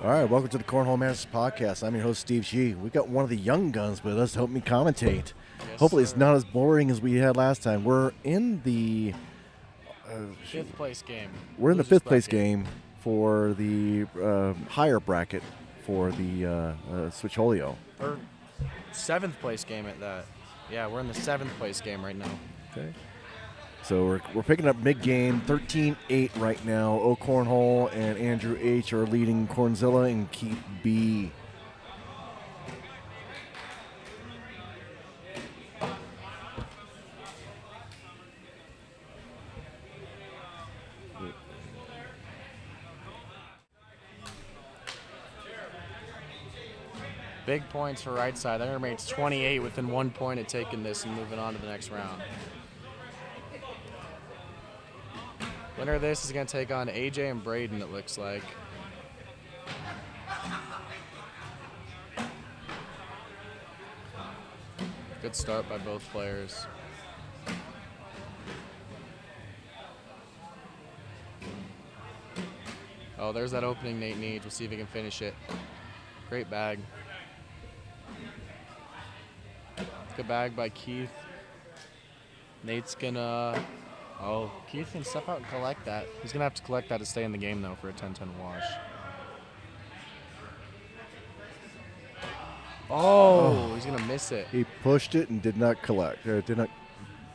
All right, welcome to the Cornhole Masters Podcast. I'm your host, Steve G. We got one of the young guns with us to help me commentate. Yes, Hopefully sir. it's not as boring as we had last time. We're in the Fifth place game. we're in the Losers fifth place bracket. game for the higher bracket for the Switcholio. Or seventh place game at that. Yeah, we're in the seventh place game right now. Okay. So we're picking up mid-game, 13-8 right now. O Cornhole and Andrew H are leading Cornzilla and Keith B. Big points for right side. That remains 28 within 1 point of taking this and moving on to the next round. Winner of this is going to take on AJ and Braden, it looks like. Good start by both players. Oh, there's that opening Nate needs. We'll see if he can finish it. Great bag. Good bag by Keith. Nate's gonna... Oh, Keith can step out and collect that. He's gonna have to collect that to stay in the game, though, for a 10-10 wash. Oh, he's gonna miss it. He pushed it and did not collect. Did not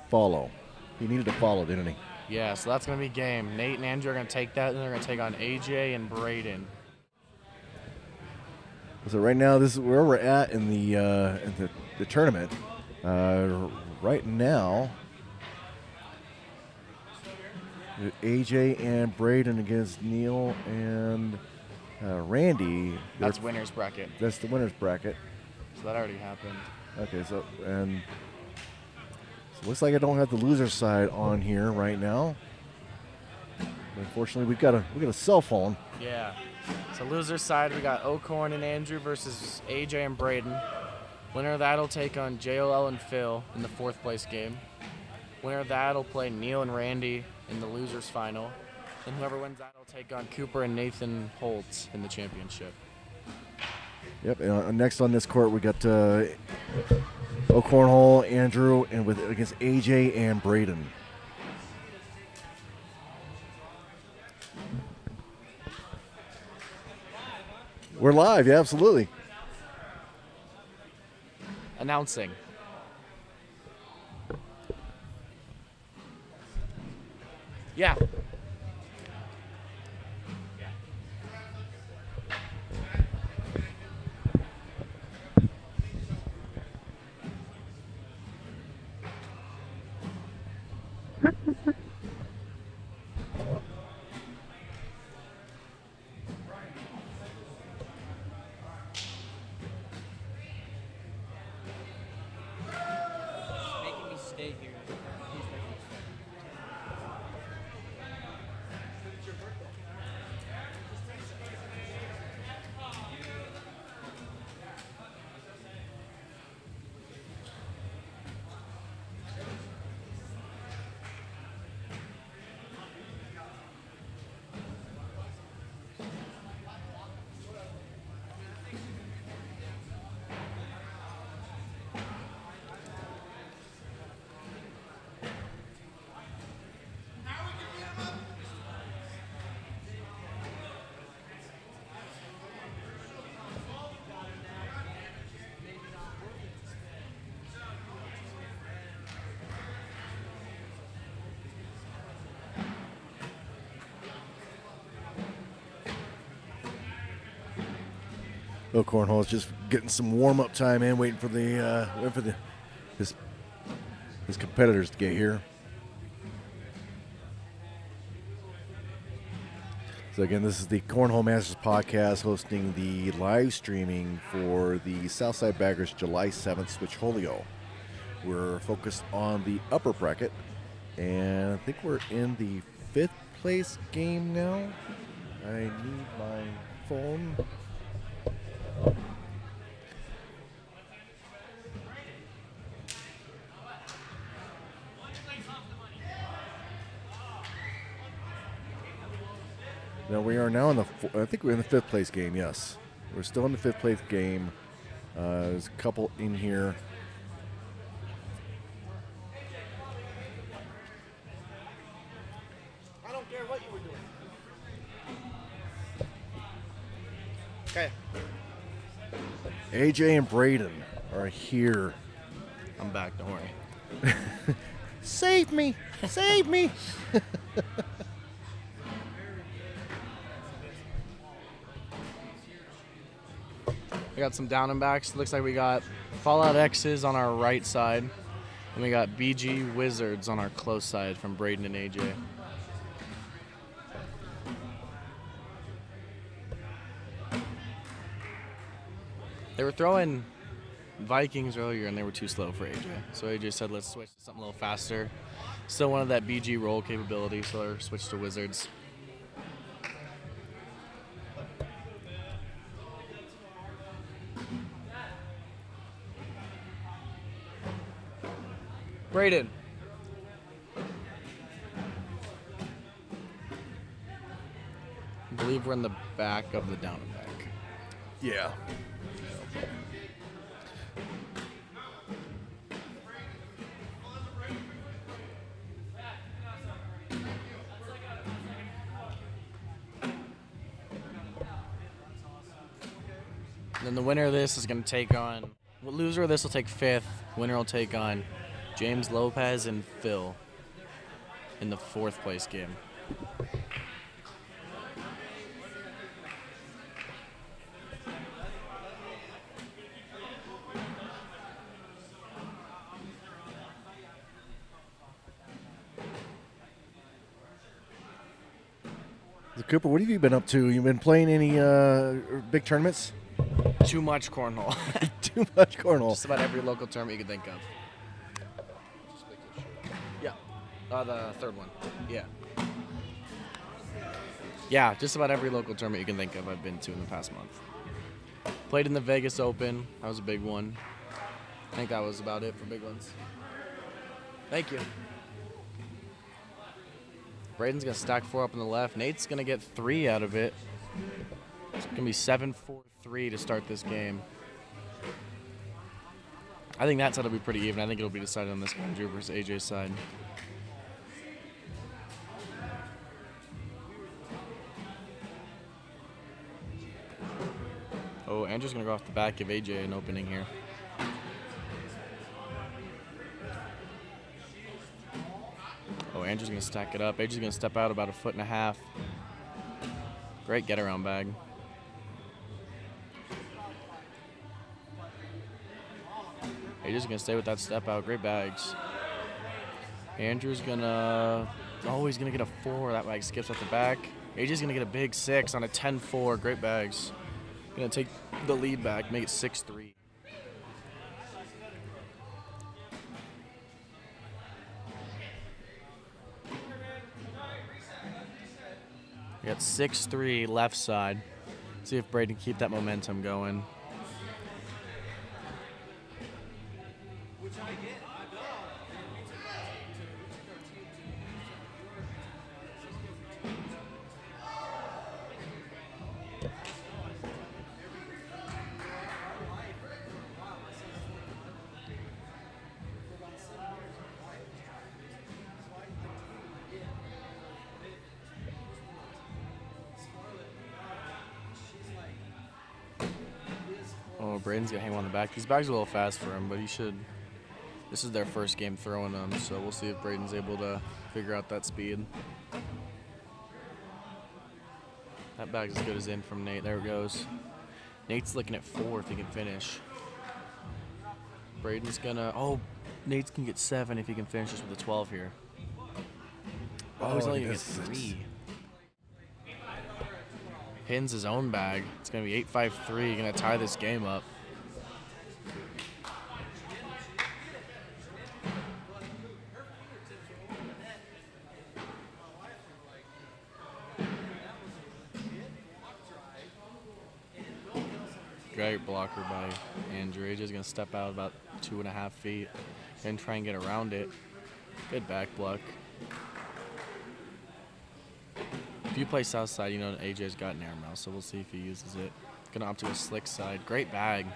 follow. He needed to follow, didn't he? Yeah, so that's gonna be game. Nate and Andrew are gonna take that, and they're gonna take on AJ and Braden. So right now, this is where we're at in the tournament. Right now, AJ and Braden against Neil and Randy. That's winner's bracket. That's the winner's bracket. So that already happened. Okay, so looks like I don't have the loser side on here right now. Unfortunately, we got a cell phone. Yeah. So loser's side, we got Ocorn and Andrew versus AJ and Braden. Winner of that will take on JOL and Phil in the fourth place game. Winner of that will play Neil and Randy in the losers final. And whoever wins that will take on Cooper and Nathan Holtz in the championship. Yep. And next on this court, we got O'Cornhole, Andrew, and against AJ and Braden. We're live. Yeah, absolutely. Announcing. Yeah. Making me stay here. He's making me stay. O'Cornhole is just getting some warm up time in, waiting for his competitors to get here. So again, this is the Cornhole Masters Podcast, hosting the live streaming for the Southside Baggers July 7th Switcholio. We're focused on the upper bracket, and I think we're in the fifth place game now. I need my phone. Now we are are now in the. I think we're in the 5th place game. Yes, we're still in the 5th place game. There's a couple in here. I don't care what you were doing. Okay. AJ and Braden are here. I'm back. Don't worry. Save me! Save me! We got some down and backs. Looks like we got Fallout X's on our right side. And we got BG Wizards on our close side from Braden and AJ. They were throwing Vikings earlier and they were too slow for AJ. So AJ said, let's switch to something a little faster. Still wanted that BG roll capability, so they switched to Wizards. Braden. I believe we're in the back of the down and back. Yeah. And then the winner of this is going to take on, well, loser of this will take 5th. Winner will take on James Lopez and Phil in the 4th place game. So Cooper, what have you been up to? You been playing any big tournaments? Too much cornhole. Too much cornhole. Just about every local tournament you can think of. Yeah. The 3rd one. Yeah. Yeah, just about every local tournament you can think of I've been to in the past month. Played in the Vegas Open. That was a big one. I think that was about it for big ones. Thank you. Braden's going to stack 4 up on the left. Nate's going to get 3 out of it. It's going to be 7-4-3 to start this game. I think that side will be pretty even. I think it'll be decided on this Andrew versus AJ's side. Oh, Andrew's going to go off the back, give AJ an opening here. Oh, Andrew's going to stack it up. AJ's going to step out about 1.5 feet. Great get-around bag. AJ's going to stay with that step out. Great bags. Andrew's going to... Oh, he's going to get a 4. That bag skips off the back. AJ's going to get a big 6 on a 10-4. Great bags. Going to take the lead back, make it 6-3. We got 6-3 left side. See if Braden can keep that momentum going. Oh, Braden's gonna hang on the back. These bags are a little fast for him, but he should. This is their first game throwing them, so we'll see if Braden's able to figure out that speed. That bag's as good as in from Nate. There it goes. Nate's looking at 4 if he can finish. Braden's gonna. Oh, Nate's can get 7 if he can finish this with a 12 here. Oh, he's only gonna get 3. Pins his own bag. It's going to be 8-5-3. Going to tie this game up. Great blocker by Andrew. He's just going to step out about 2.5 feet and try and get around it. Good back block. If you play south side, you know AJ's got an air mail, so we'll see if he uses it. Gonna opt to go slick side. Great bag.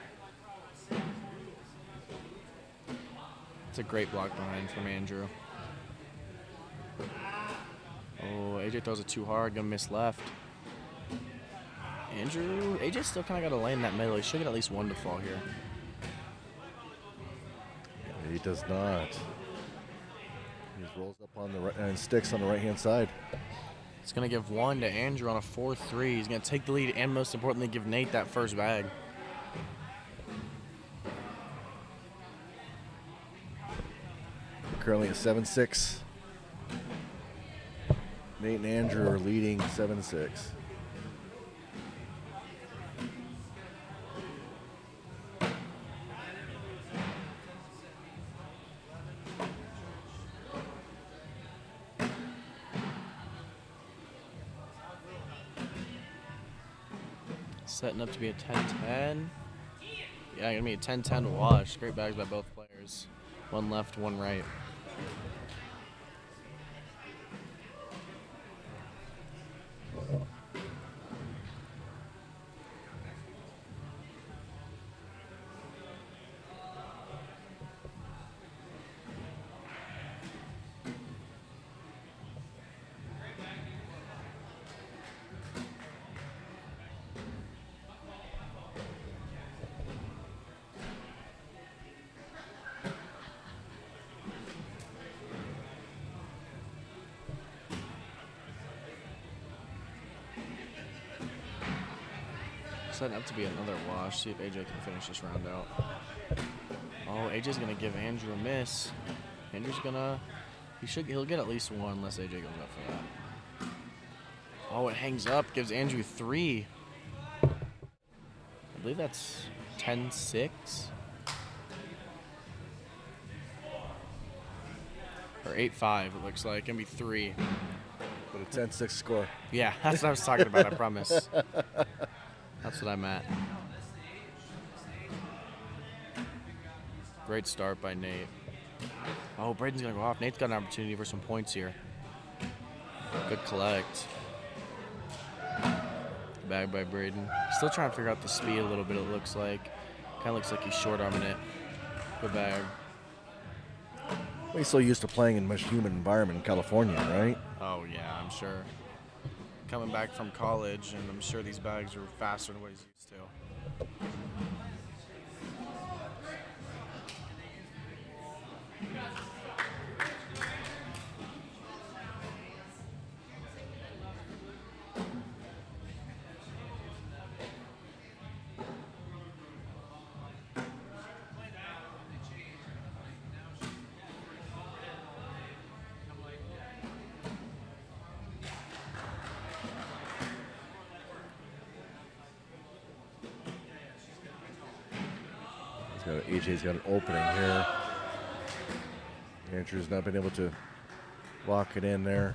It's a great block behind from Andrew. Oh, AJ throws it too hard. Gonna miss left. AJ still kind of got to lay in that middle. He should get at least one to fall here. He does not. He just rolls up on the right and sticks on the right-hand side. It's going to give one to Andrew on a 4-3. He's going to take the lead and, most importantly, give Nate that first bag. Currently at 7-6. Nate and Andrew are leading 7-6. Setting up to be a 10-10. Yeah, going to be a 10-10 wash. Great bags by both players. One left, one right. Setting up to be another wash. See if AJ can finish this round out. Oh, AJ's gonna give Andrew a miss. Andrew's gonna, he'll get at least one unless AJ goes up for that. Oh, it hangs up, gives Andrew 3. I believe that's 10-6. Or 8-5, it looks like. Gonna be 3. But a 10-6 score. Yeah, that's what I was talking about, I promise. That's what I'm at. Great start by Nate. Oh, Braden's going to go off. Nate's got an opportunity for some points here. Good collect. Bag by Braden. Still trying to figure out the speed a little bit, it looks like. Kind of looks like he's short-arming it. Good bag. Well, he's so used to playing in a much humid environment in California, right? Oh, yeah, I'm sure. Coming back from college, and I'm sure these bags are faster than what he's used to. AJ's got an opening here. Andrew's not been able to lock it in there.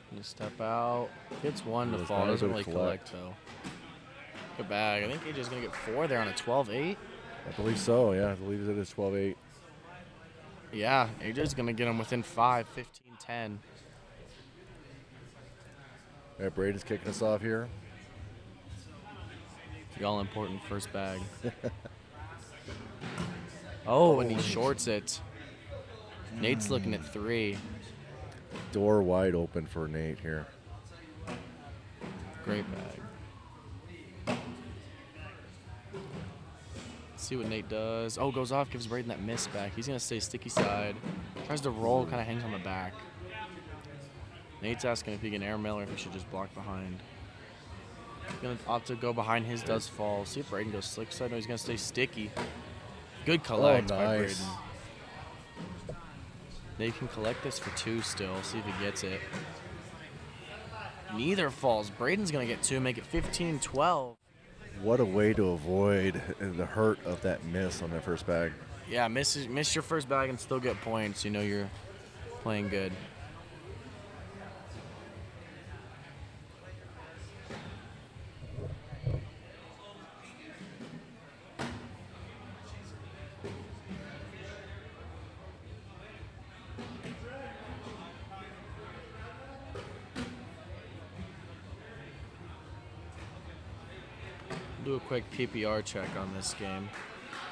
Gonna step out. Gets one to Well, fall. not Doesn't able really to collect, though. Good bag. I think AJ's gonna get 4 there on a 12-8. I believe so, yeah. I believe it is 12-8. Yeah, AJ's gonna get him within 5, 15-10. All right, Braden's kicking us off here. The all-important first bag. Oh, and he shorts it. Nate's looking at 3. Door wide open for Nate here. Great bag. Let's see what Nate does. Oh, goes off, gives Braden that miss back. He's going to stay sticky side. Tries to roll, kind of hangs on the back. Nate's asking if he can air mail or if he should just block behind. Gonna opt to go behind his, does fall. See if Braden goes slick side. No, he's gonna stay sticky. Good collect by Braden. Nice. They can collect this for 2 still. See if he gets it. Neither falls. Braden's gonna get 2, make it 15-12. What a way to avoid the hurt of that miss on that first bag. Yeah, miss your first bag and still get points. You know you're playing good. do a quick PPR check on this game.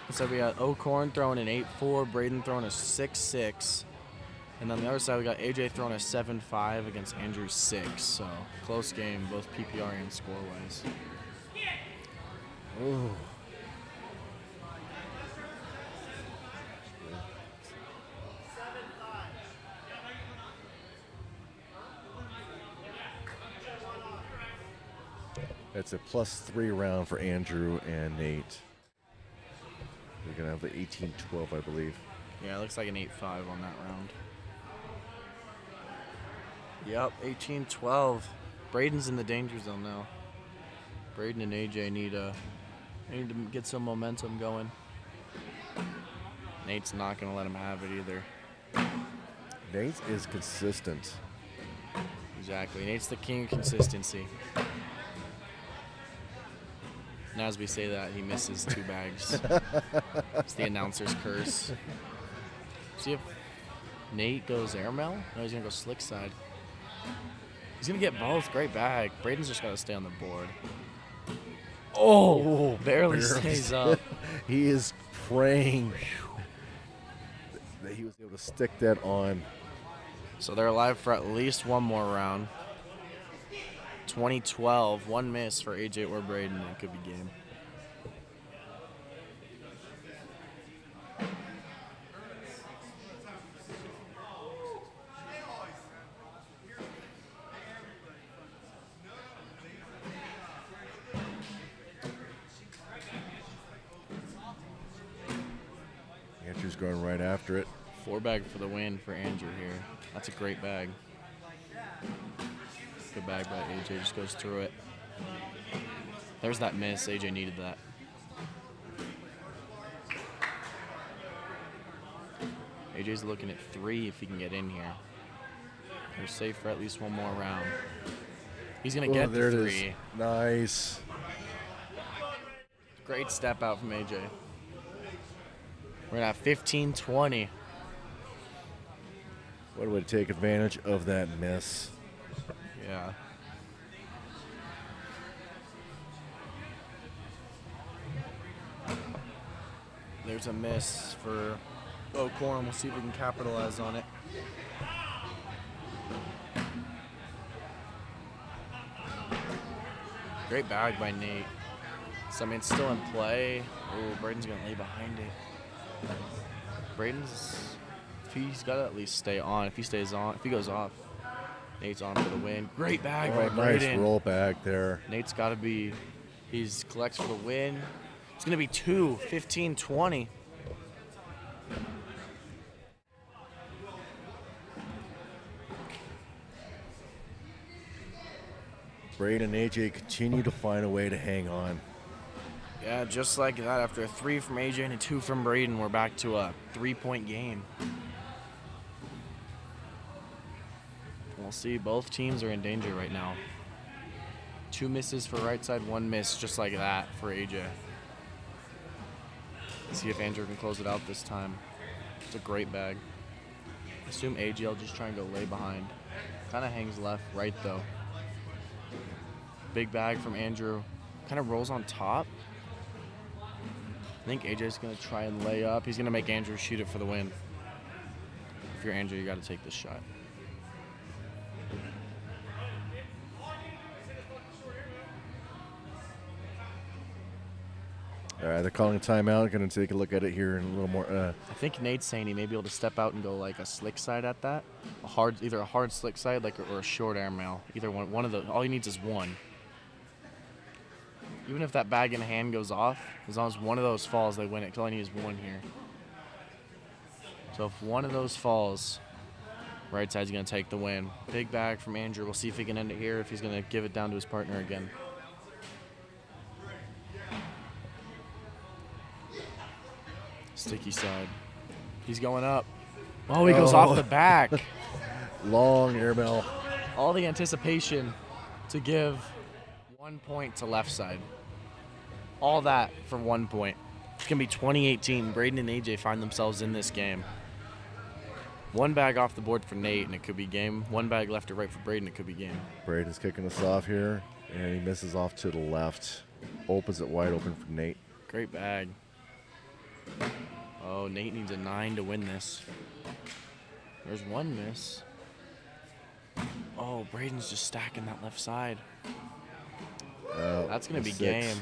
So we got O'Corn throwing an 8-4, Braden throwing a 6-6. And on the other side, we got AJ throwing a 7-5 against Andrew 6. So close game, both PPR and score-wise. Ooh. That's a +3 round for Andrew and Nate. We're going to have the 18-12, I believe. Yeah, it looks like an 8-5 on that round. Yep, 18-12. Braden's in the danger zone now. Braden and AJ need to get some momentum going. Nate's not going to let him have it either. Nate is consistent. Exactly. Nate's the king of consistency. And as we say that, he misses 2 bags. It's the announcer's curse. See if Nate goes airmail? No, he's going to go slick side. He's going to get both. Great bag. Braden's just got to stay on the board. Oh, barely stays up. He is praying that he was able to stick that on. So they're alive for at least one more round. 20-12, 1 miss for AJ or Braden, and it could be game. Andrew's going right after it. 4 bag for the win for Andrew here. That's a great bag. Good bag by AJ, just goes through it. There's that miss. AJ needed that. AJ's looking at 3 if he can get in here. They're safe for at least one more round. He's going to get there the it 3. is. Nice. Great step out from AJ. We're going to have 15-20. What a way to take advantage of that miss. Yeah. There's a miss for O'Corn. We'll see if we can capitalize on it. Great bag by Nate. So, I mean, it's still in play. Oh, Braden's going to lay behind it. He's got to at least stay on. If he stays on, if he goes off, Nate's on for the win. Great bag by Braden. Nice roll back there. Nate's got to be, he's collects for the win. It's going to be 2, 15-20. Braden and AJ continue to find a way to hang on. Yeah, just like that, after a 3 from AJ and a 2 from Braden, we're back to a 3-point game. We'll see, both teams are in danger right now. 2 misses for right side, 1 miss, just like that for AJ. Let's see if Andrew can close it out this time. It's a great bag. Assume AJ will just try and go lay behind. Kind of hangs left, right though. Big bag from Andrew. Kind of rolls on top. I think AJ's going to try and lay up. He's going to make Andrew shoot it for the win. If you're Andrew, you got to take this shot. All right, they're calling a timeout. Going to take a look at it here in a little more. I think Nate's saying he may be able to step out and go like a slick side at that. Either a hard slick side or a short airmail. Either one of those. All he needs is one. Even if that bag in hand goes off, as long as one of those falls, they win it. Because all I need is one here. So if one of those falls, right side's going to take the win. Big bag from Andrew. We'll see if he can end it here, if he's going to give it down to his partner again. Sticky side. He's going up. Oh, he goes off the back. Long airmail. All the anticipation to give 1 point to left side. All that for 1 point. It's going to be 2018. Braden and AJ find themselves in this game. 1 bag off the board for Nate, and it could be game. 1 bag left or right for Braden, it could be game. Braden's kicking us off here, and he misses off to the left. opens it wide open for Nate. Great bag. Oh, Nate needs a 9 to win this. There's one miss. Oh, Braden's just stacking that left side. That's going to be 6. game.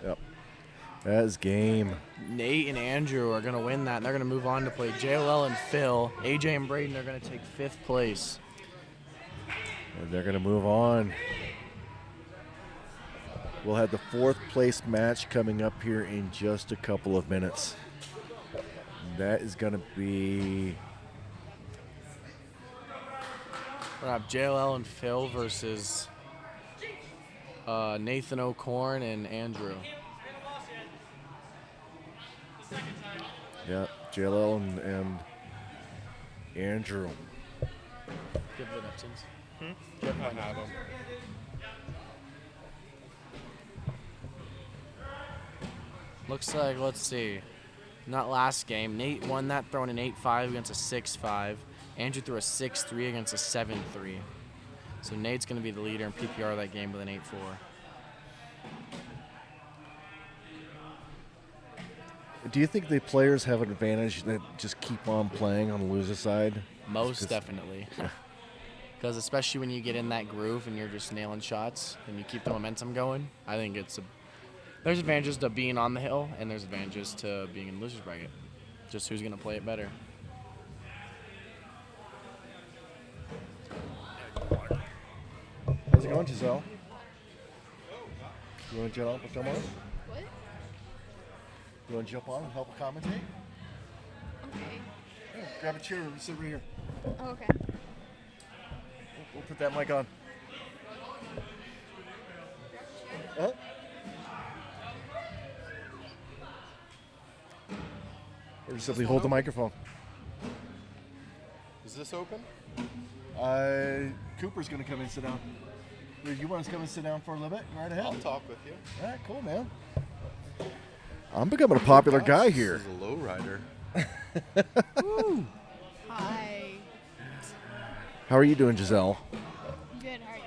Yep. That is game. Nate and Andrew are going to win that, and they're going to move on to play JLL and Phil. AJ and Braden are going to take 5th place. And they're going to move on. We'll have the 4th place match coming up here in just a couple of minutes. That is going to be... We're going to have JLL and Phil versus Nathan O'Corn and Andrew. Yeah, JLL and Andrew. Give the Neptunes. I have them. Looks like, let's see, not last game. Nate won that throwing an 8-5 against a 6-5. Andrew threw a 6-3 against a 7-3. So Nate's going to be the leader in PPR of that game with an 8-4. Do you think the players have an advantage that just keep on playing on the loser side? Most definitely. Because especially when you get in that groove and you're just nailing shots and you keep the momentum going, I think there's advantages to being on the hill and there's advantages to being in loser's bracket. Just who's going to play it better. How's it going, Giselle? You want to jump on? What? You want to jump on and help commentate? Okay. Yeah, grab a chair and sit right here. Oh, okay. We'll put that mic on. Huh? Or just simply hold the microphone. Is this open? Cooper's going to come and sit down. You want us to come and sit down for a little bit? Right ahead. I'll talk with you. All right, cool, man. I'm becoming a popular guy here. This is a lowrider. Hi. How are you doing, Giselle? Good. How are you?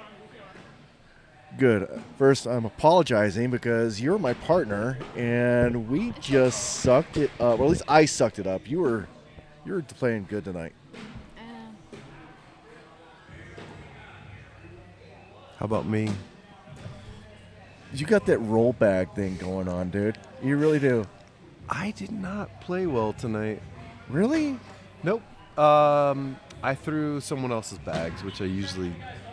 Good. First, I'm apologizing because you're my partner, and we just sucked it up. Or at least I sucked it up. You were playing good tonight. How about me? You got that roll bag thing going on, dude. You really do. I did not play well tonight. Really? Nope. I threw someone else's bags, which I usually,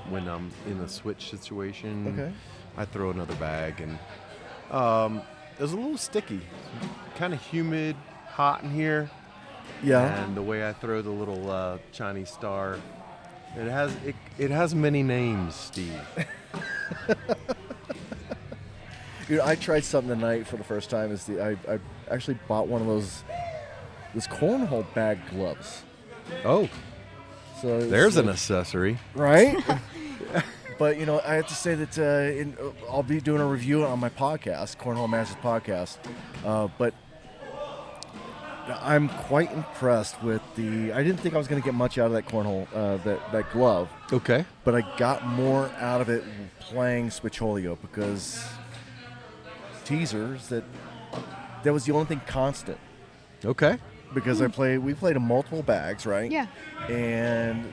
when I'm in a switch situation, Okay. I throw another bag, and it was a little sticky, kind of humid, hot in here. Yeah. And the way I throw the little Chinese star, it has many names, Steve. You know, I tried something tonight for the first time. I actually bought one of those cornhole bag gloves. Oh, So there's an accessory. right. But you know, I have to say that I'll be doing a review on my podcast, Cornhole Masters Podcast. But I'm quite impressed with I didn't think I was going to get much out of that cornhole, that glove. Okay. But I got more out of it playing Switcholio because teasers that was the only thing constant. Okay. Because we played in multiple bags, right? Yeah. And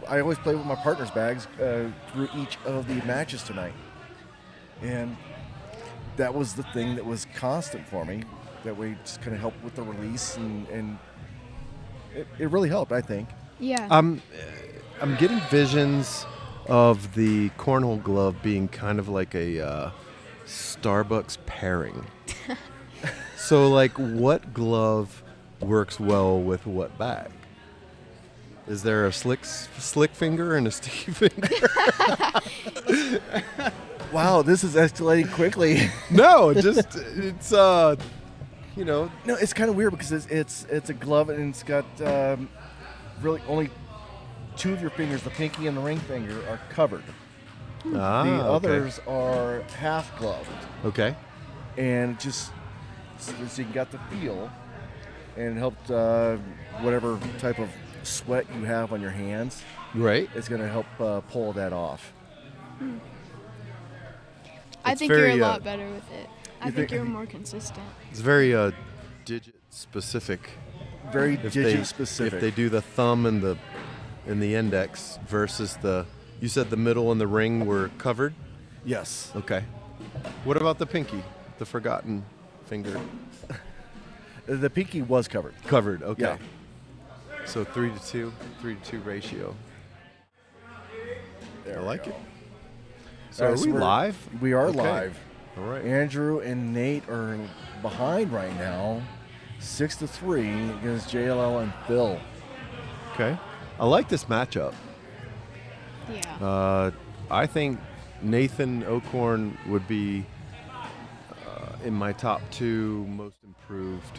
I always play with my partner's bags through each of the matches tonight. And that was the thing that was constant for me. That way just kind of helped with the release and it really helped, I think. Yeah. I'm getting visions of the cornhole glove being kind of like a Starbucks pairing. So, like, what glove works well with what bag? Is there a slick finger and a sticky finger? Wow, this is escalating quickly. No, it's you know. No, it's kind of weird because it's a glove and it's got really only two of your fingers, the pinky and the ring finger, are covered. The others are half gloved. Okay. And just so you got the feel and it helped whatever type of sweat you have on your hands. Right. It's going to help pull that off. I It's think you're a very, lot better with it. I You think think- you're more consistent. It's very digit specific. Very If digit they, specific. If they do the thumb and the index versus you said the middle and the ring were covered. Yes. Okay. What about the pinky, the forgotten finger? The pinky was covered. Covered. Okay. Yeah. So 3-2 ratio. There I we like go. it. So are we we're- live? We are Okay. live. All right. Andrew and Nate are behind right now, 6-3 against JLL and Phil. Okay. I like this matchup. Yeah. I think Nathan Ocorn would be in my top 2 most improved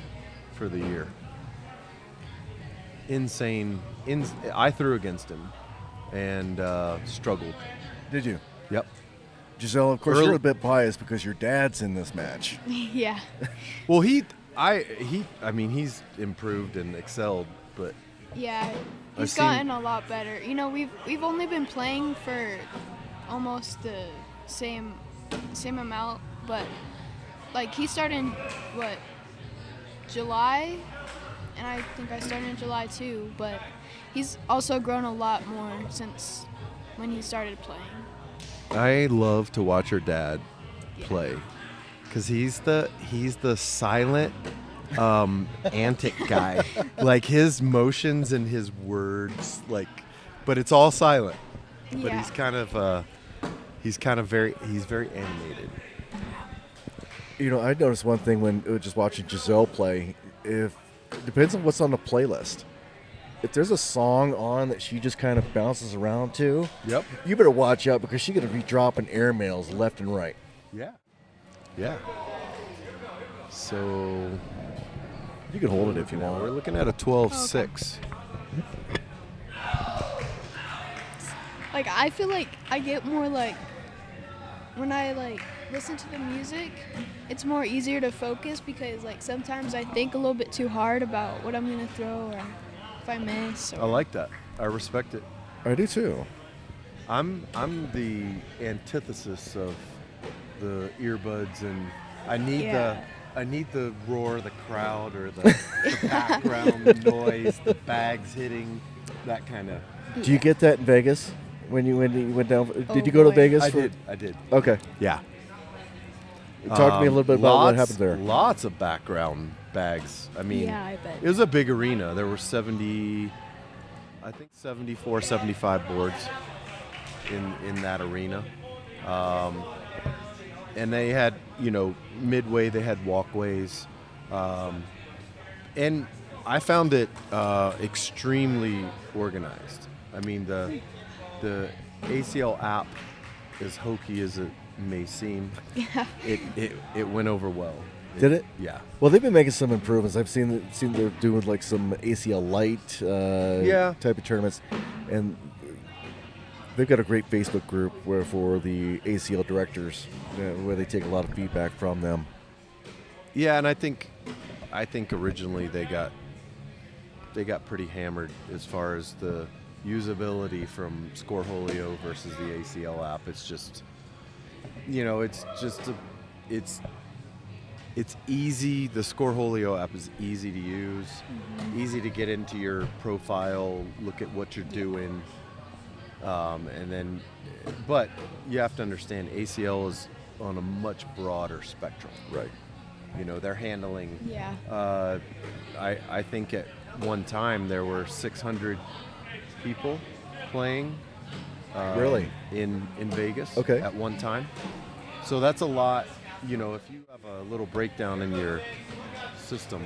for the year. Insane. I threw against him and struggled. Did you? Yep. Giselle, of course, Early- you're a bit biased because your dad's in this match. yeah. Well, I mean, he's improved and excelled, but Yeah. He's seen- gotten a lot better. You know, we've only been playing for almost the same amount, but like he started in July, and I think I started in July too, but he's also grown a lot more since when he started playing. I love to watch your dad Yeah. play because he's the silent antic guy. Like his motions and his words, but it's all silent. But Yeah. he's very animated. You know, I noticed one thing when just watching Giselle play. It depends on what's on the playlist. If there's a song on that she just kind of bounces around to, Yep. you better watch out because she's going to be dropping airmails left and right. Yeah. Yeah. So You can hold it if you now want. we're looking at a 12-6. Like I feel like I get more like when I like listen to the music, it's more easier to focus because like sometimes I think a little bit too hard about what I'm gonna throw or if I miss. Or, I like that. I respect it. I do too. I'm the antithesis of the earbuds, and I need the roar of the crowd or the background noise, the bags hitting, that kind of. Do you get that in Vegas when you went down? Did Oh, you go to boy. Vegas? I did. Okay. Yeah. Talk to me a little bit about what Lots- happened there. Lots of background bags. I mean, Yeah, I bet. it was a big arena. There were 74, 75 boards in that arena. And they had, midway they had walkways. And I found it extremely organized. I mean, the ACL app, as hokey as it may seem, it went over well. Did it? Yeah. Well, they've been making some improvements. I've seen they're doing like some ACL light type of tournaments, and they've got a great Facebook group for the ACL directors where they take a lot of feedback from them. Yeah, and I think originally they got pretty hammered as far as the usability from Switcholio versus the ACL app. It's just, it's easy. The Switcholio app is easy to use, easy to get into your profile, look at what you're doing, and then, but you have to understand ACL is on a much broader spectrum. Right. They're handling. Yeah. I think at one time there were 600 people playing. Really? In Vegas. Okay. At one time. So that's a lot. If you have a little breakdown in your system,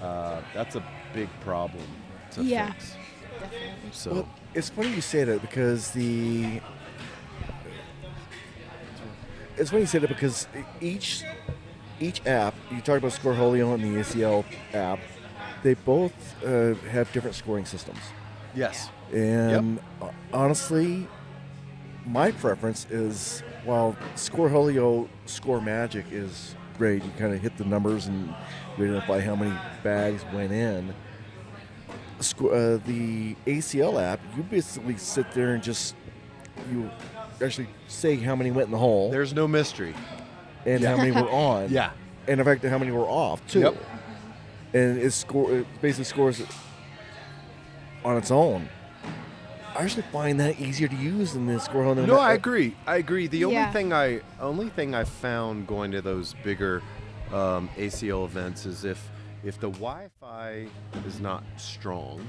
that's a big problem to Yeah. fix. Definitely. So Well, it's funny you say that because each app, you talk about Switcholio and the ACL app, they both have different scoring systems. yes. And honestly, my preference is while Switcholio Score Magic is great, you kind of hit the numbers and you identify how many bags went in. The ACL app, you basically sit there and just actually say how many went in the hole There's no mystery. and how many were on. Yeah. And in fact, how many were off too. Yep. And it basically scores on its own. I actually find that easier to use than the score on the No, I agree. The Yeah. only thing I found going to those bigger ACL events is if the Wi-Fi is not strong,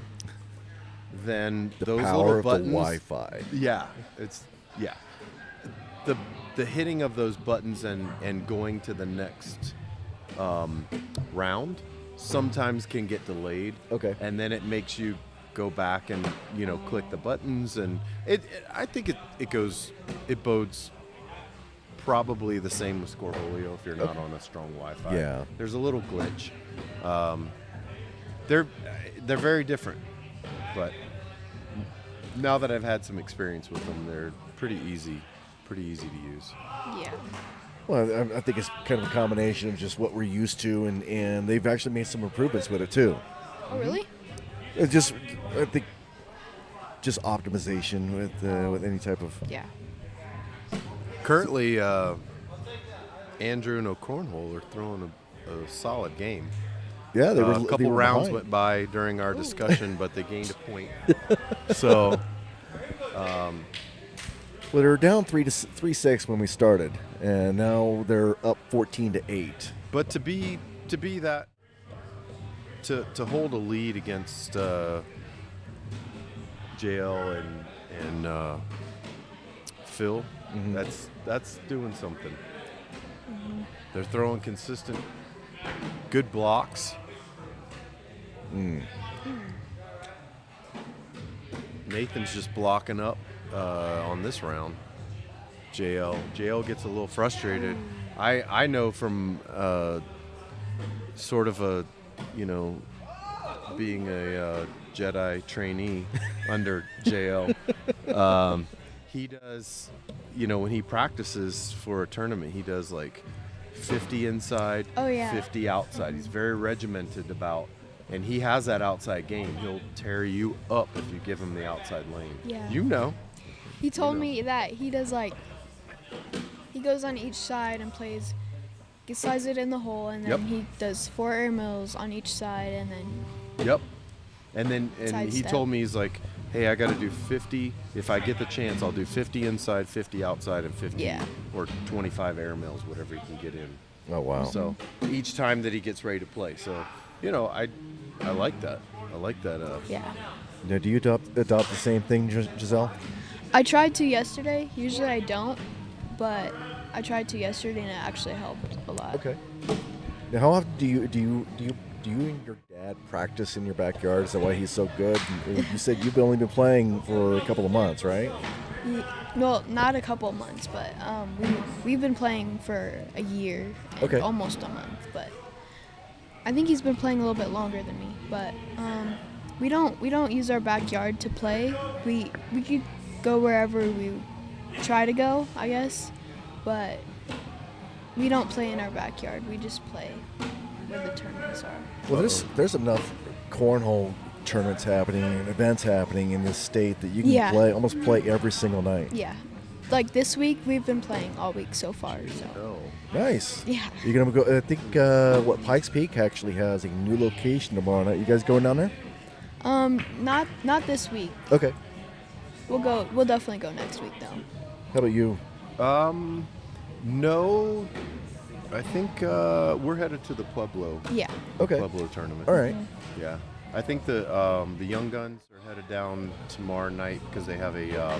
then The those power little of buttons. the Wi-Fi. Yeah, the hitting of those buttons and going to the next round sometimes can get delayed. Okay. And then it makes you go back and click the buttons, and I think it bodes probably the same with Switcholio if you're not on a strong Wi-Fi. Yeah. There's a little glitch. They're very different, but now that I've had some experience with them, they're pretty easy to use. Yeah. Well, I think it's kind of a combination of just what we're used to, and they've actually made some improvements with it too. Oh, really? It's just, I think, just optimization with any type of. Yeah. Currently, Andrew and O'Cornhole are throwing a solid game. Yeah, they were A they couple were rounds behind. went by during our discussion, but they gained a point. So, Well, they were down 3-6 when we started, and now they're up 14-8. but to be that to hold a lead against JL and Phil, that's doing something. They're throwing consistent, good blocks. Nathan's just blocking up on this round. JL gets a little frustrated. I know from sort of a, being a Jedi trainee under JL. He does, when he practices for a tournament, he does like 50 inside, Oh, yeah. 50 outside. He's very regimented about, and he has that outside game. He'll tear you up if you give him the outside lane. Yeah. He told me that he does he goes on each side and slides it in the hole, and then Yep. he does 4 air mills on each side, and then Yep. And he Sidestep. told me, he's like, hey, I got to do 50. If I get the chance, I'll do 50 inside, 50 outside, and 50 Yeah. or 25 air mills, whatever he can get in. Oh, wow. So each time that he gets ready to play. So, I like that. I like that. yeah. Now, do you adopt the same thing, Giselle? I tried to yesterday. Usually I don't, but I tried to yesterday, and it actually helped a lot. Okay. Now, how often do you and your dad practice in your backyard? Is that why he's so good? You said you've only been playing for a couple of months, right? Well, not a couple of months, but we've been playing for a year, and Okay. almost a month. But I think he's been playing a little bit longer than me. But we don't use our backyard to play. We could go wherever we try to go, I guess, but we don't play in our backyard. We just play where the tournaments are. Well, there's enough cornhole tournaments happening and events happening in this state that you can Yeah. almost play every single night. Yeah, like this week we've been playing all week so far. So Oh. Nice. yeah. You're gonna go. I think Pikes Peak actually has a new location tomorrow night. You guys going down there? Not this week. Okay. We'll definitely go next week though. How about you? No, I think we're headed to the Pueblo Yeah. Okay. Pueblo tournament. All right. Yeah, I think the Young Guns are headed down tomorrow night because they have a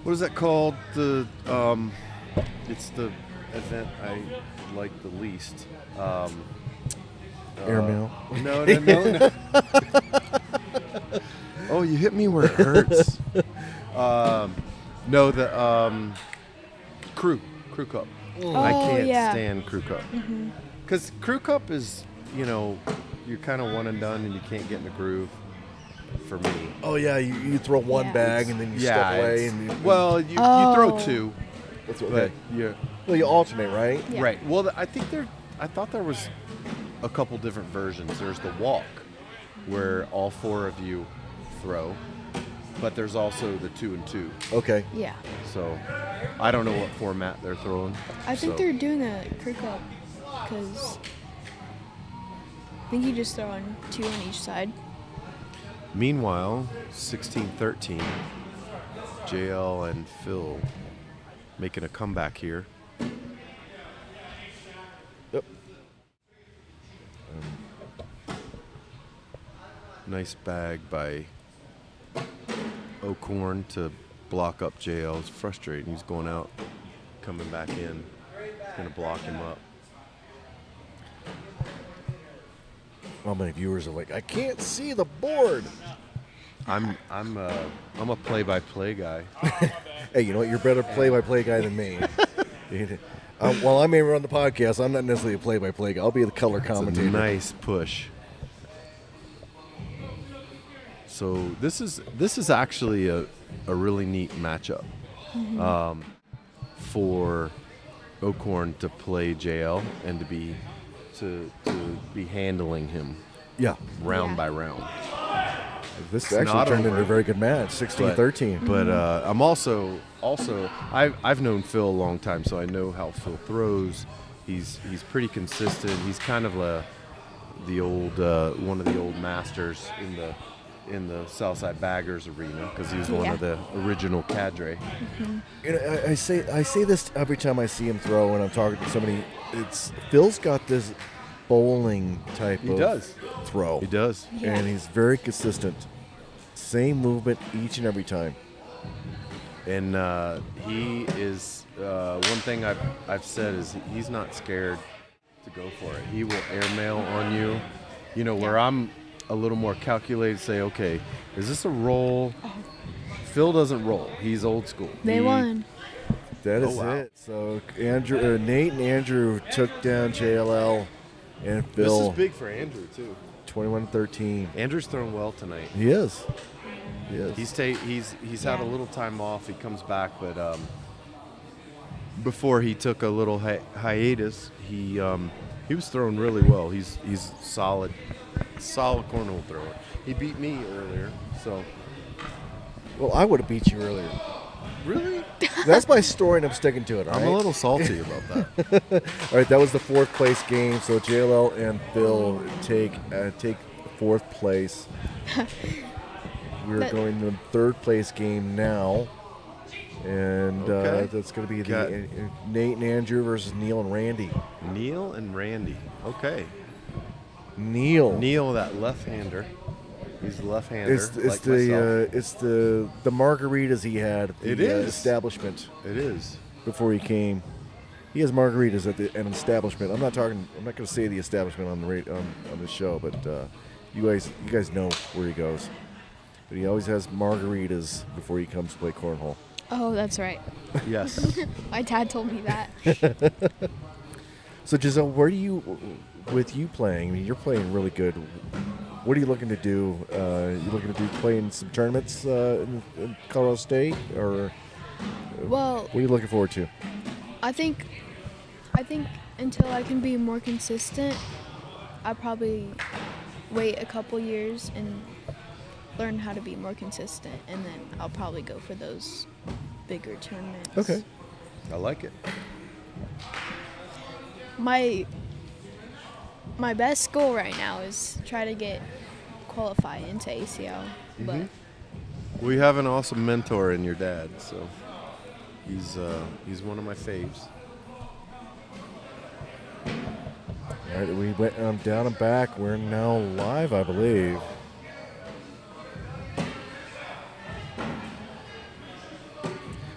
what is that called? It's the event I like the least. Airmail. No. Oh, you hit me where it hurts. No, the Crew Cup. I can't yeah. stand Crew Cup. Because Crew Cup is, you're kind of one and done and you can't get in the groove for me. Oh yeah, you throw one Yeah. bag and then you step away it's- and well, you throw Oh. two, that's what, but you well, you alternate, right? Yeah. right. Well, I thought there was a couple different versions. There's the walk, where all 4 of you throw, but there's also the 2 and 2. Okay. Yeah. So I don't know what format they're throwing. I think so. they're doing a crew cup because I think you just throw on 2 on each side. Meanwhile, 16-13, JL and Phil making a comeback here. Yep. Nice bag by O'Corn to block up JL. It's frustrating. He's going out, coming back in. Going to block him up. How many viewers are like, I can't see the board? I'm a play-by-play guy. Hey, you know what? You're a better play-by-play guy than me. While I may run the podcast, I'm not necessarily a play-by-play guy. I'll be the color It's a commentator. nice push. So this is actually a really neat matchup for O'Corn to play JL and to be handling him Yeah. round Yeah. by round. This It's actually not turned into over. a very good match, 16-13. But I'm also I've known Phil a long time, so I know how Phil throws. He's pretty consistent. He's kind of the old one of the old masters in the Southside Baggers arena because he was one of the original cadre. You know, I say this every time I see him throw when I'm talking to somebody. It's Phil's got this bowling type He of does. throw. He does. Yeah. And he's very consistent. Same movement each and every time. And he is one thing I've said is he's not scared to go for it. He will airmail on you. You know, where I'm a little more calculated, say, okay, is this a roll? Phil doesn't roll. He's old school. They won. That is wow. it. So Nate and Andrew took down JLL and Phil. This is big for Andrew too. 21-13. Andrew's thrown well tonight. He is. He is. He's had a little time off. He comes back, but before he took a little hiatus, he was throwing really well. He's solid cornhole thrower. He beat me earlier, so Well, I would have beat you earlier. really, That's my story, and I'm sticking to it. All I'm right? a little salty about that. All right, that was the 4th place game. So JLL and Phil take 4th place. We're That- going to the 3rd place game now, and Okay. that's going to be Got- the Nate and Andrew versus Neil and Randy. Neil and Randy. Okay, Neil, that left-hander. He's a left-hander. it's like myself. it's the margaritas he had at the It is. establishment It is. before he came. He has margaritas at an establishment. I'm not going to say the establishment on the on the show, but you guys know where he goes. But he always has margaritas before he comes to play cornhole. Oh, that's right. Yes. My dad told me that. So Giselle, with you playing? I mean, you're playing really good. What are you looking to do? You looking to play in some tournaments in Colorado State, or Well, what are you looking forward to? I think until I can be more consistent, I'll probably wait a couple years and learn how to be more consistent, and then I'll probably go for those bigger tournaments. Okay. I like it. My best goal right now is try to qualify into ACL, but We have an awesome mentor in your dad, so he's one of my faves. All right, we went down and back. We're now live, I believe.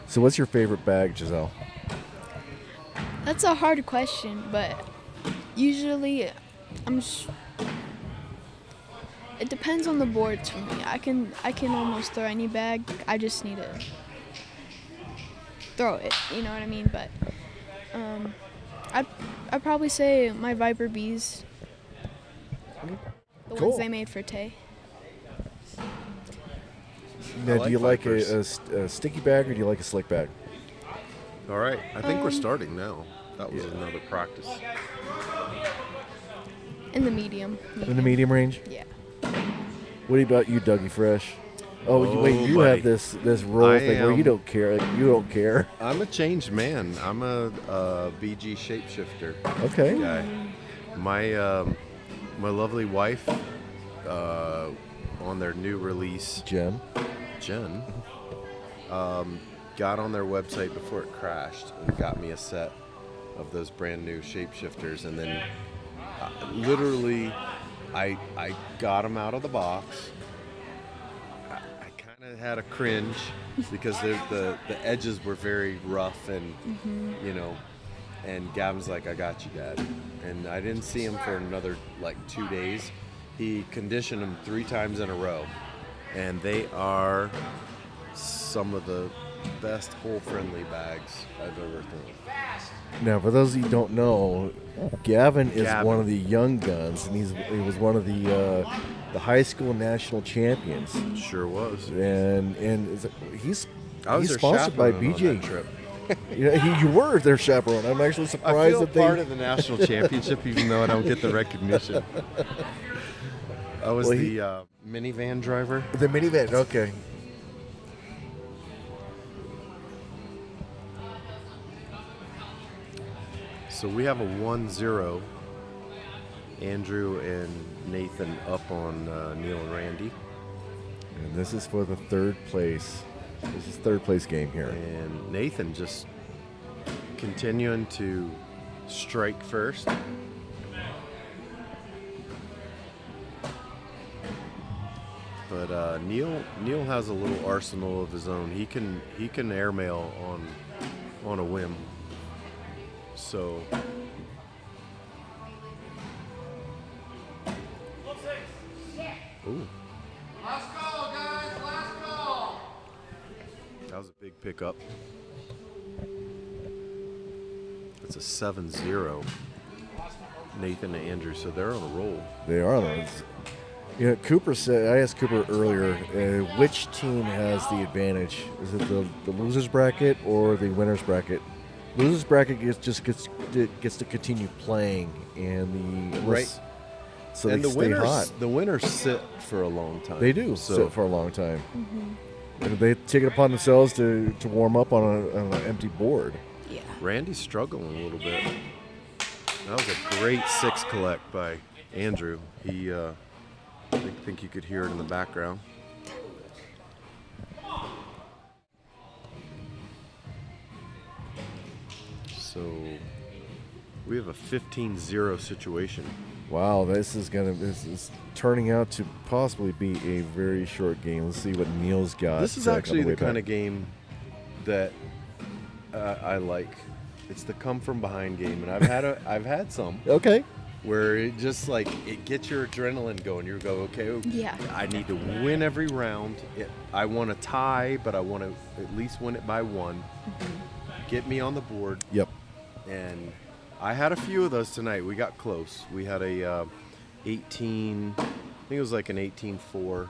So what's your favorite bag, Giselle? that's a hard question. But usually, it depends on the boards for me. I can almost throw any bag. I just need to throw it. You know what I mean? But I'd probably say my Viper Bees. The Cool. ones they made for Tay. Now, like do you like Vipers. a sticky bag or do you like a slick bag? All right, I think we're starting now. That was another practice. In the medium. In the medium range? Yeah. What about you, Dougie Fresh? Wait, you buddy. have this role I thing where you am- don't care. Like, you don't care. I'm a changed man. I'm a BG shapeshifter Okay. guy. My lovely wife, on their new release, Jen. got on their website before it crashed and got me a set of those brand new shapeshifters, and then literally I got them out of the box. I kind of had a cringe because the edges were very rough and and Gavin's like, I got you, Dad. And I didn't see him for another like 2 days. He conditioned them 3 times in a row, and they are some of the best hole-friendly bags I've ever thrown. Now, for those of you who don't know, Gavin is Gavin. one of the young guns, and he was one of the high school national champions, Sure was. and he's I was he's their sponsored by chaperone on BJ. that trip. You were their chaperone. I'm actually I surprised feel that they. part of the national championship, even though I don't get the recognition. I was Well, the minivan driver. The minivan, okay. So we have a 1-0. Andrew and Nathan up on Neil and Randy. And this is for the third place. This is third place game here. And Nathan just continuing to strike first. But Neil has a little arsenal of his own. He can airmail on a whim. So ooh. Last call, guys. Last call. That was a big pickup. It's a 7-0. Nathan and Andrew, so they're on a roll. They are those. Cooper said. I asked Cooper earlier, which team has the advantage? Is it the losers bracket or the winners bracket? Losers bracket gets to continue playing, and Right. So And they the stay winners, hot. the winners sit for a long time. They do So sit for a long time. And they take it upon themselves to warm up on an empty board. Yeah. Randy's struggling a little bit. That was a great 6 collect by Andrew. He, I think you could hear it in the background. So we have a 15-0 situation. Wow, this is turning out to possibly be a very short game. Let's see what Neil's got. This is actually the kind of game that I like. It's the come from behind game, and I've had some Okay. where it just like it gets your adrenaline going. You go, okay, Yeah. I need to win every round. I want to tie, but I want to at least win it by 1. Get me on the board. Yep. And I had a few of those tonight. We got close. We had a 18, I think it was like an 18-4,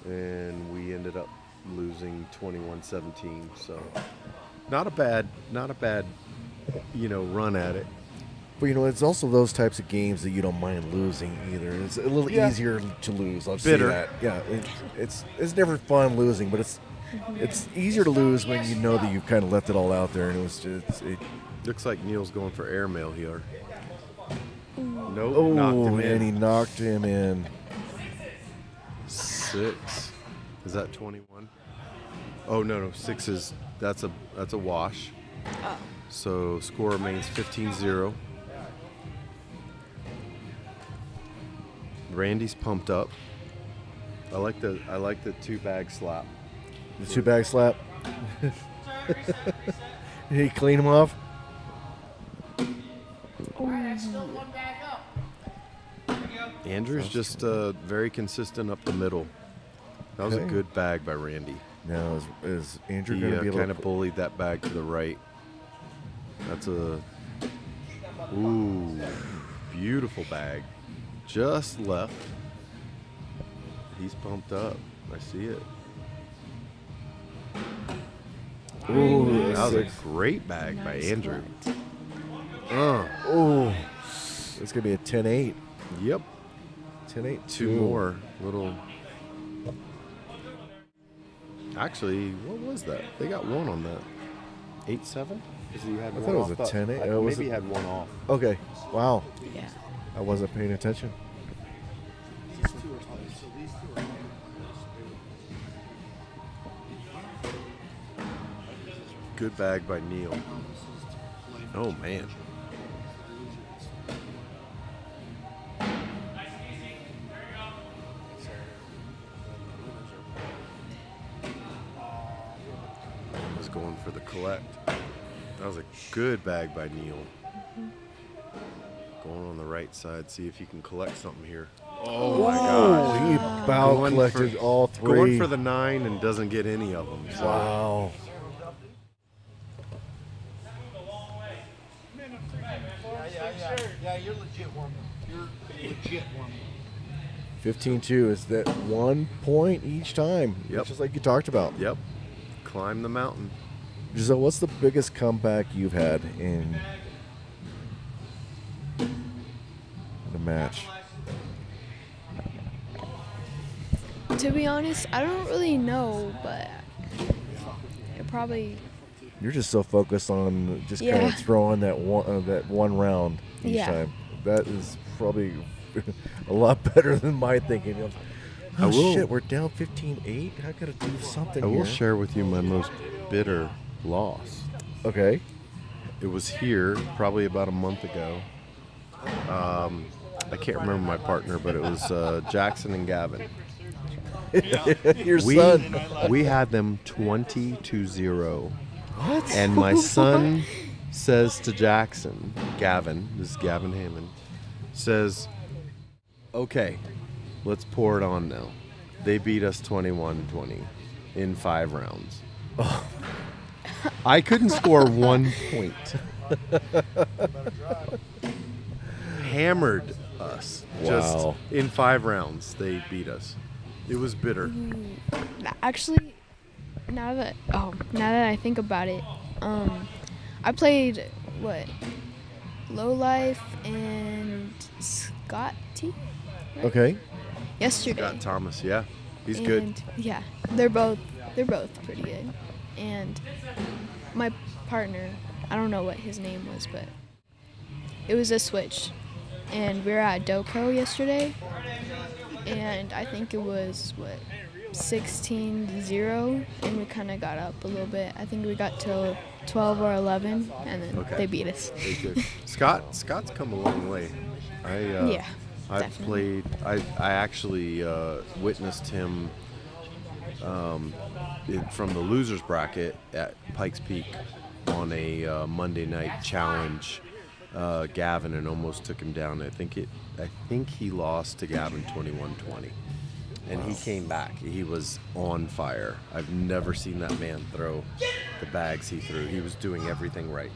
and we ended up losing 21-17. So not a bad, run at it. But it's also those types of games that you don't mind losing either. It's a little easier to lose. I'll say Bitter. that. Yeah, it's never fun losing, but it's easier to lose when you know that you've kind of left it all out there, and it was just Looks like Neil's going for airmail here. Nope, oh, knocked him in. and he knocked him in. 6. Is that 21? Oh no, 6 is that's a wash. Oh. So score remains 15-0. Randy's pumped up. I like the 2-bag slap. The 2-bag slap. Did he clean him off? Andrew's just very consistent up the middle. That was a Okay. good bag by Randy. Now is Andrew He going to be able kind to? of bullied that bag to the right. That's a beautiful bag. Just left. He's pumped up. I see it. Ooh, That was a 6. great bag by Nice Andrew. flight. Oh, it's going to be a 10-8. Yep. 10-8. Two more. Little. Actually, what was that? They got one on that. 8-7? Because he had I one thought it was off a the- 10-8. I- Was maybe it- he had one off. Okay. Wow. Yeah. I wasn't paying attention. Good bag by Neil. Oh, man. Was going for the collect. That was a good bag by Neil. Going on the right side, see if you can collect something here. Oh my Oh, gosh. he bow Going collected for- all three. Going for the 9 and doesn't get any of them. So. Wow. Yeah, you're legit warm. You're legit warm. 15-2 is that 1 point each time. Yep. Just like you talked about. Yep. Climb the mountain. Giselle, what's the biggest comeback you've had in the match? To be honest, I don't really know, but it probably. You're just so focused on just kind Yeah. of throwing that one round each Yeah. time. That is probably a lot better than my thinking of. I Oh will- shit, we're down 15-8. I gotta do something I will here. share with you my most bitter loss. Okay. It was here probably about a month ago. I can't remember my partner, but it was Jackson and Gavin. Your son. We had them 20-0. What? And my son says to Jackson, Gavin, this is Gavin Hammond, says, okay, let's pour it on now. They beat us 21-20 in 5 rounds. I couldn't score 1 point. Hammered us. Just Wow. in 5 rounds, they beat us. It was bitter. Actually, now that I think about it, I played Low Life and Scott T Okay. yesterday. Scott Thomas, yeah. He's good. And, yeah, they're both pretty good. And my partner, I don't know what his name was, but it was a switch. And we were at Doko yesterday, and I think it was 16-0, and we kind of got up a little bit. I think we got to 12 or 11, and then Okay. they beat us. They good. Scott's come a long way. Yeah, I've definitely. played. I actually witnessed him from the losers bracket at Pikes Peak on a Monday night challenge. Gavin and almost took him down. I think he lost to Gavin 21-20, and he came back. He was on fire. I've never seen that man throw the bags he threw. He was doing everything right.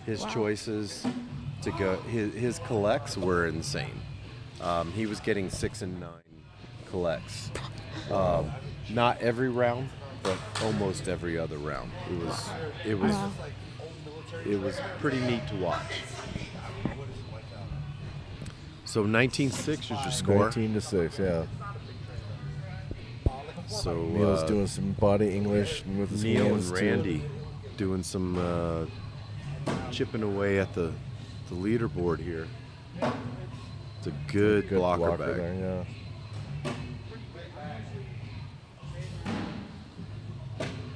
His choices to go, his collects were insane. He was getting 6 and 9 collects. Not every round, but almost every other round. It was pretty neat to watch. So 19-6 is your score. 19-6, yeah. So Neil's doing some body English with his Neil and hands, too. Randy doing some chipping away at the leaderboard here. It's a good blocker bag. there, yeah.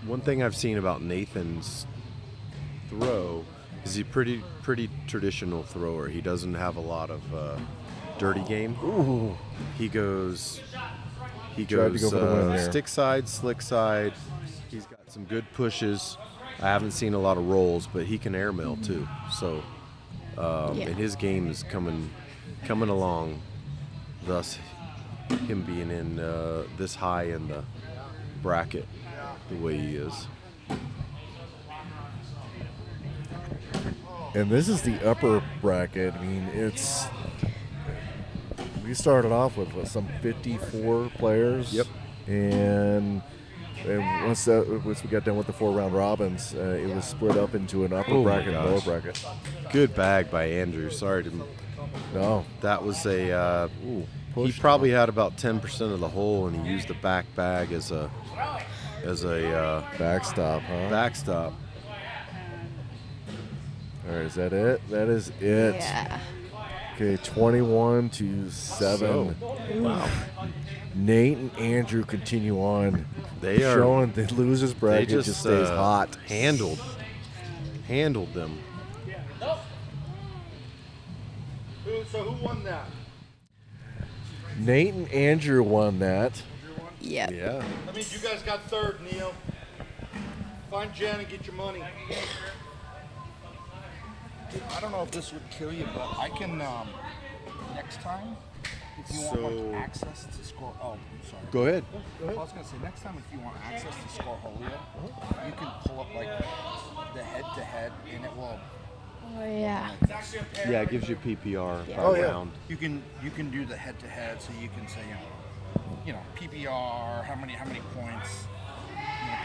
One thing I've seen about Nathan's throw is he's a pretty traditional thrower. He doesn't have a lot of dirty game. Ooh. He goes Tried to go for the win there. stick side, slick side. He's got some good pushes. I haven't seen a lot of rolls, but he can airmail too. So, Yeah. and his game is coming along. Thus, him being in this high in the bracket, the way he is. And this is the upper bracket. I mean, we started off with some 54 players. Yep. And once we got done with the 4-round robins, it was split up into an upper Oh my bracket and lower gosh. bracket. Good bag by Andrew. Sorry to. No. That was a. He Pushed. probably had about 10% of the hole, and he used the back bag as a as a Backstop, huh? backstop. All right, is that it? That is it. Yeah. Okay, 21-7. Wow. Nate and Andrew continue on. They are showing the losers they bracket just just stays hot. Handled them. So who won that? Nate and Andrew won that. Yep. Yeah. That means you guys got third, Neil. Find Jen and get your money. I don't know if this would kill you, but I can, next time, if you want like access to score. Oh, I'm sorry. Go ahead. I was gonna say next time if you want access to Switcholio, you can pull up like the head-to-head, and it will. Oh yeah. Yeah, it gives you PPR Yeah. per Oh, yeah. round. You can do the head-to-head, so you can say PPR, how many points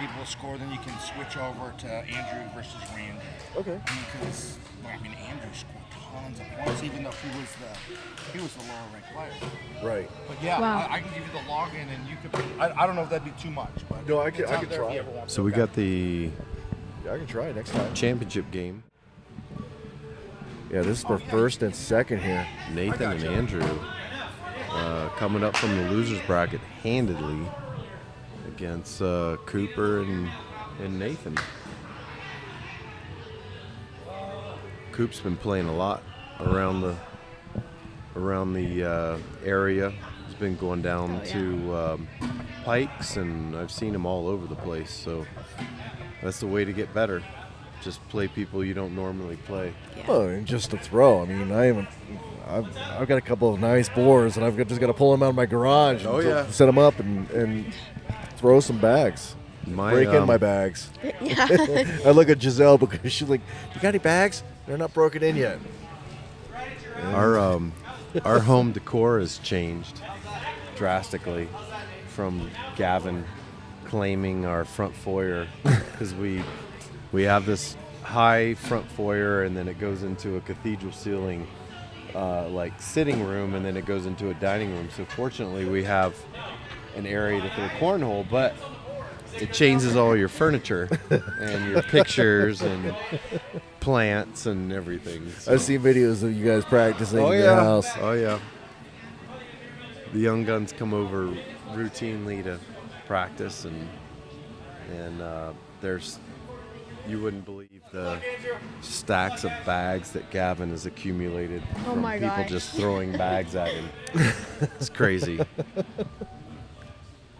people score. Then you can switch over to Andrew versus Randy. Okay. Because Andrew scored tons of points, even though he was the lower ranked player. Right. But yeah, Wow. I can give you the login, and you could. I don't know if that'd be too much, but No, I it's could out there if try. you ever want to So we look got the Yeah, I can try next time. championship game. Yeah, this is for first and second here. Nathan and Andrew coming up from the losers bracket handedly against Cooper and Nathan. Coop's been playing a lot around the area. He's been going down to Pikes, and I've seen him all over the place. So that's the way to get better. Just play people you don't normally play. Oh, and just to throw. I mean, I've got a couple of nice boards, and just got to pull them out of my garage. Oh, and yeah. Set them up and throw some bags. Break in my bags. Yeah. I look at Giselle because she's like, "You got any bags? They're not broken in yet." Our home decor has changed drastically from Gavin claiming our front foyer because we have this high front foyer, and then it goes into a cathedral ceiling like sitting room, and then it goes into a dining room. So fortunately we have an area to throw cornhole, but it changes all your furniture and your pictures and plants and everything. So. I've seen videos of you guys practicing Oh in yeah. your house. Oh yeah. The young guns come over routinely to practice, and there's, you wouldn't believe the stacks of bags that Gavin has accumulated from my people gosh. just throwing bags at him. It's crazy.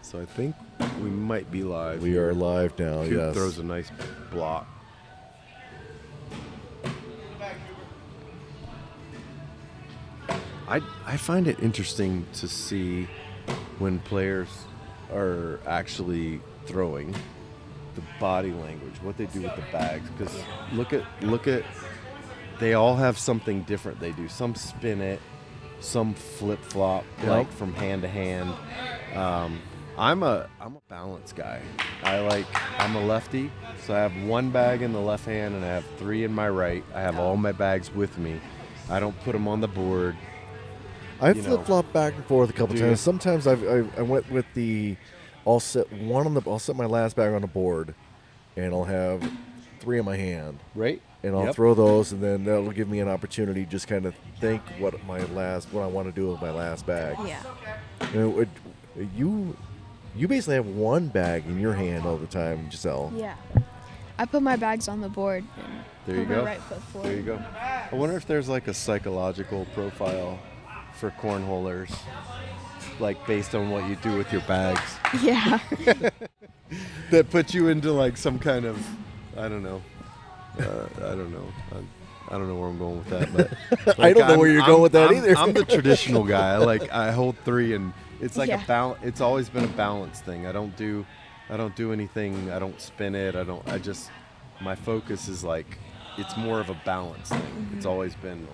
So I think we might be live. We are live now. Coop Yes. throws a nice block. I find it interesting to see when players are actually throwing, the body language, what they do with the bags. Because look at, they all have something different they do. Some spin it, some flip flop, Yep. like from hand to hand. I'm a balance guy. I'm a lefty, so I have one bag in the left hand and I have three in my right. I have all my bags with me. I don't put them on the board. I you know. flip flop back and forth a couple Do times. you? Sometimes I went with I'll set my last bag on the board, and I'll have three in my hand, Right? and I'll Yep. throw those, and then that'll give me an opportunity to just kind of think what I want to do with my last bag. Yeah. You basically have one bag in your hand all the time, Giselle. Yeah. I put my bags on the board and There put you my go. right foot forward. There you go. I wonder if there's like a psychological profile for cornholers, like based on what you do with your bags, Yeah. that put you into like some kind of, I don't know. I don't know. I don't know where I'm going with that, but I don't know where you're going with that I'm- either. I'm the traditional guy. I hold three, and it's like Yeah. a balance. It's always been a balance thing. I don't do anything. I don't spin it. My focus is like, it's more of a balance thing. It's always been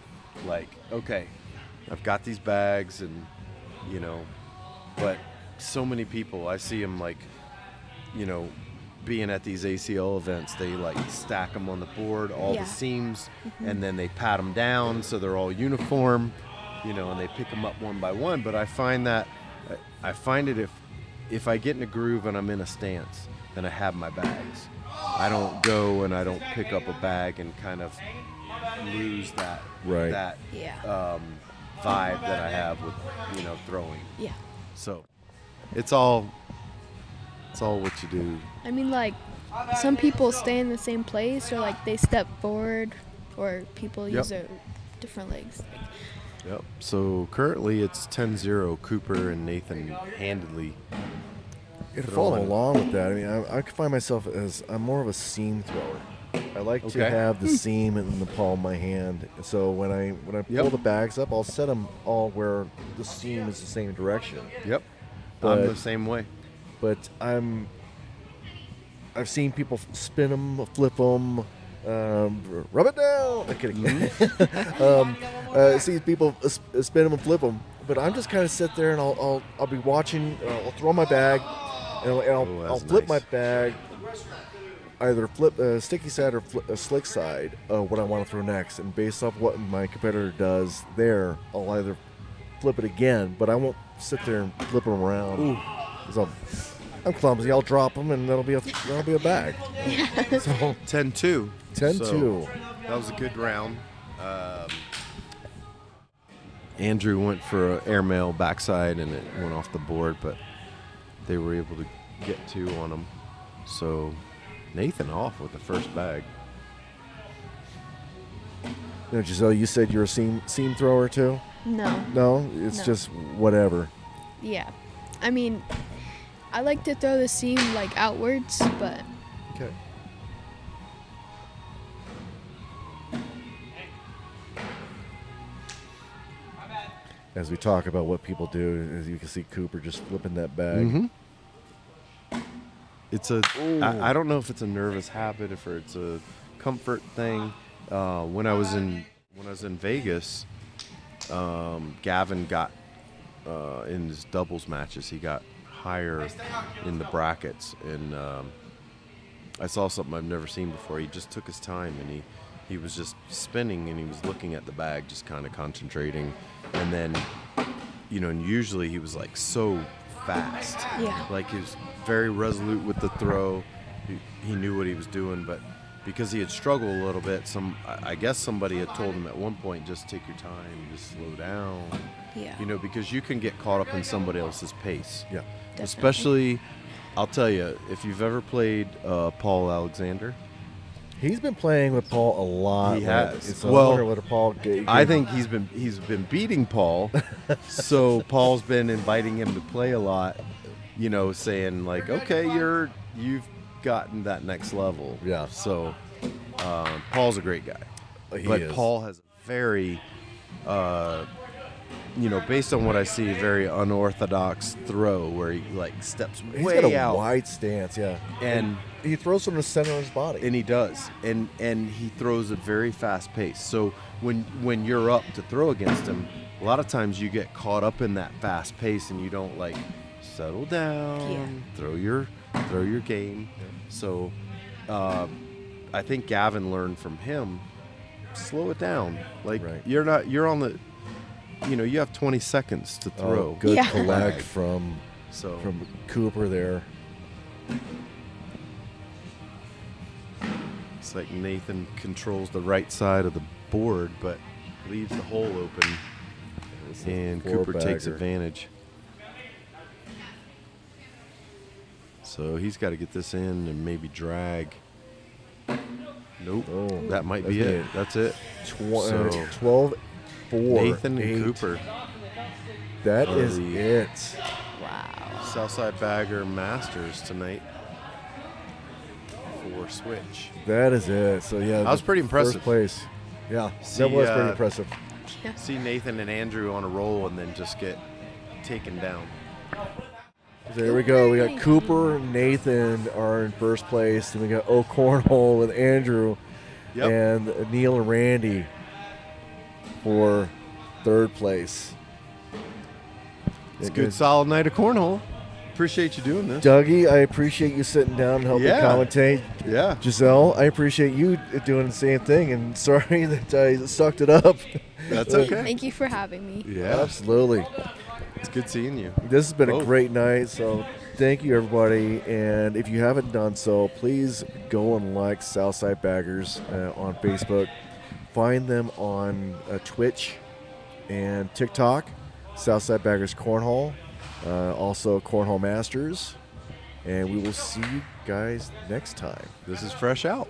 like, okay, I've got these bags, and but so many people, I see them like, being at these ACL events, they like stack them on the board, all Yeah. the seams, and then they pat them down so they're all uniform, and they pick them up one by one. But I find it if I get in a groove and I'm in a stance, then I have my bags. I don't go and I don't pick up a bag and kind of lose that Yeah. vibe that I have with throwing. Yeah. So it's all what you do. I mean, like, some people stay in the same place, or like they step forward, or people use their different legs. Yep. So currently it's 10-0 Cooper and Nathan handedly. To follow along with that, I mean, I find myself as I'm more of a seam thrower. I like to have the seam in the palm of my hand. So when I pull the bags up, I'll set them all where the seam is the same direction. Yep. But, I'm the same way. But I've seen people spin them, flip them, rub it down. I'm kidding. See people spin them and flip them. But I'm just kind of sit there and I'll be watching. I'll throw my bag and I'll flip my bag. Either flip a sticky side or a slick side of what I want to throw next. And based off what my competitor does there, I'll either flip it again, but I won't sit there and flip them around. So I'm clumsy. I'll drop them, and that'll be a bag. So 10-2. 10-2. So that was a good round. Andrew went for an airmail backside, and it went off the board, but they were able to get 2 on him. So Nathan off with the first bag. Now, Giselle, you said you're a seam thrower too? No, it's just whatever. Yeah. I mean, I like to throw the seam like outwards, but Okay. As we talk about what people do, as you can see Cooper just flipping that bag. Mm-hmm. It's I don't know if it's a nervous habit, if it's a comfort thing. When I was in Vegas, Gavin got in his doubles matches, he got higher in the brackets, and I saw something I've never seen before. He just took his time, and he was just spinning, and he was looking at the bag, just kind of concentrating, and then and usually he was like so fast. Yeah. Like he was very resolute with the throw. He knew what he was doing, but because he had struggled a little bit, I guess somebody had told him at one point, just take your time, just slow down. yeah. Because you can get caught up in somebody else's pace. Yeah. Definitely. Especially, I'll tell you, if you've ever played Paul Alexander. He's been playing with Paul a lot. He has. So Well, I wonder what Paul I think he's been beating Paul, so Paul's been inviting him to play a lot. Saying like, okay, you've gotten that next level. Yeah. So Paul's a great guy, He but is. Paul has a very, based on what I see, very unorthodox throw where he like steps He's way got a out, wide stance, yeah. and He throws from the center of his body. and he does, and he throws at very fast pace. So when you're up to throw against him, a lot of times you get caught up in that fast pace and you don't like settle down, throw your game. So I think Gavin learned from him, slow it down. Like you're on the, you have 20 seconds to throw. Good Yeah. collect from From Cooper there. It's like Nathan controls the right side of the board, but leaves the hole open, and Cooper takes advantage. So he's got to get this in and maybe drag. Nope, that might be it. That's it. 12-4. Nathan and 8. Cooper. That is it. Wow. Southside Bagger Masters tonight for Switch. That is it. So yeah, That was pretty impressive. First place. Yeah, See, that was pretty impressive. See Nathan and Andrew on a roll and then just get taken down. So there we go. We got Cooper, Nathan are in first place, and we got O'Cornhole with Andrew and Neil and Randy for third place. It's a good, solid night of cornhole. Appreciate you doing this. Dougie, I appreciate you sitting down and helping commentate. Yeah. Giselle, I appreciate you doing the same thing, and sorry that I sucked it up. That's okay. Thank you for having me. Yeah. Absolutely. It's good seeing you. This has been a great night, so Thank you, everybody. And if you haven't done so, please go and like Southside Baggers on Facebook. Find them on Twitch and TikTok, Southside Baggers Cornhole, also Cornhole Masters. And we will see you guys next time. This is Fresh Out.